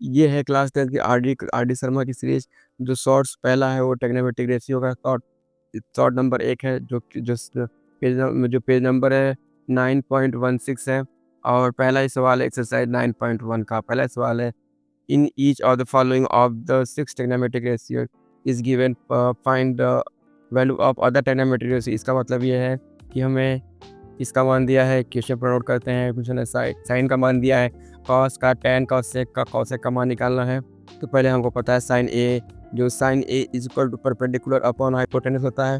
ये है क्लास 10 की आर डी शर्मा की सीरीज। जो शॉर्ट्स पहला है वो ट्रिग्नोमेट्रिक रेशियो का शॉर्ट शॉर्ट नंबर 1 है, जो पेज नंबर है 9.16 है। और पहला ही सवाल है एक्सरसाइज 9.1 का। पहला सवाल है, in each of the following of the 6 trigonometric ratio is given, find the value of other trigonometric ratio. इसका मतलब ये है कि हमें इसका मान दिया है, क्वेश्चन पर नोट करते हैं। क्वेश्चन है साइन का मान दिया है, कॉस का, टेन का, सेक का, कॉसेक का मान निकालना है। तो पहले हमको पता है साइन ए, जो sine A is equal to perpendicular upon hypotenuse होता है।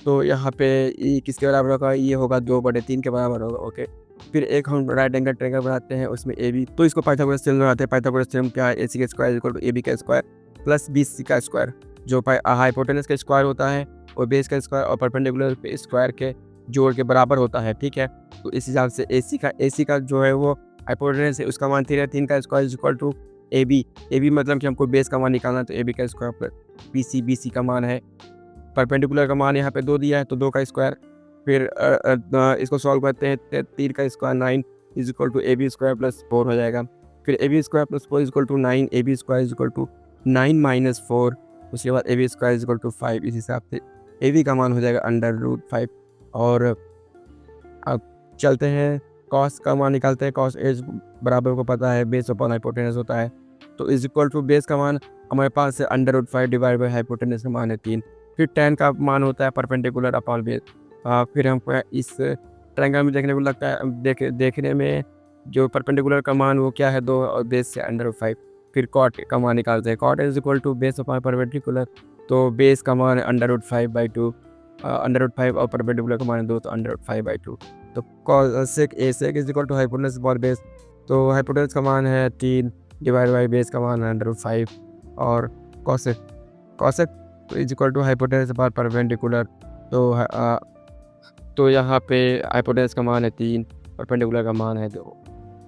तो यहाँ पे ये किसके बराबर होगा, ये होगा 2/3 के बराबर होगा। ओके, फिर एक हम राइट एंगल ट्रायंगल बनाते हैं, उसमें ए बी, तो इसको पाइथागोरस थ्योरम बनाते हैं। पाइथागोरस थ्योरम क्या है, ए सी का square equal to A B का स्क्वायर प्लस बी सी का स्क्वायर। जो हाइपोटेनस का स्क्वायर होता है और बेस का स्क्वायर और परपेंडिकुलर स्क्वायर के जोड़ के बराबर होता है। ठीक है, तो इस हिसाब से ए सी का जो है वो हाइपोटेनस है, उसका मान 3 है। 3 का square is equal to A B मतलब कि हमको बेस का मान निकालना है, तो ए बी का स्क्वायर प्लस बी सी का मान है। परपेंडिकुलर का मान यहाँ पे 2 दिया है, तो 2 का स्क्वायर। फिर इसको सॉल्व करते हैं, 3 का square 9 is equal to A B square plus 4 हो जाएगा। फिर A B square plus 4 is equal to 9, A B square is equal to 9 minus 4। उसके बाद A B square is equal to 5। इस हिसाब से ए बी का मान हो जाएगा √5। और अब चलते हैं कॉस का मान निकालते हैं। कॉस एज बराबर को पता है बेस अपॉन हाइपोटेनस होता है, तो इज इक्वल टू बेस का मान हमारे पास है √5 डिवाइड बाई हाइपोटेनस का मान है 3। फिर टेन का मान होता है परपेंडिकुलर अपॉन बेस। फिर हमको इस ट्रायंगल में देखने को लगता है, देखने में जो परपेंडिकुलर का मान वो क्या है 2 और बेस से √5। फिर कॉट का मान निकालते हैं, cot is equal to base upon perpendicular, तो बेस का मान है √5/2, √5 और परपेंडिकुलर का मान है 2, तो √5/2। तो sec is equal to hypotenuse upon base, तो हाइपोटेनस का मान है 3 डिवाइड बाई बेस का मान है √5। और cosec is equal to hypotenuse upon perpendicular, तो यहाँ पे हाइपोटेनस का मान है 3, परपेंडिकुलर का मान है 2।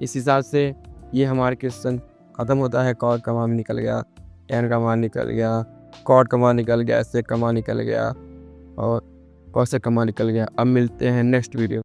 इस हिसाब से ये हमारा क्वेश्चन ख़त्म होता है। कॉट का मान निकल गया, टेन का मान निकल गया, कॉट का मान निकल गया, सेक का मान निकल गया और कॉसेक का मान निकल गया। अब मिलते हैं नेक्स्ट वीडियो।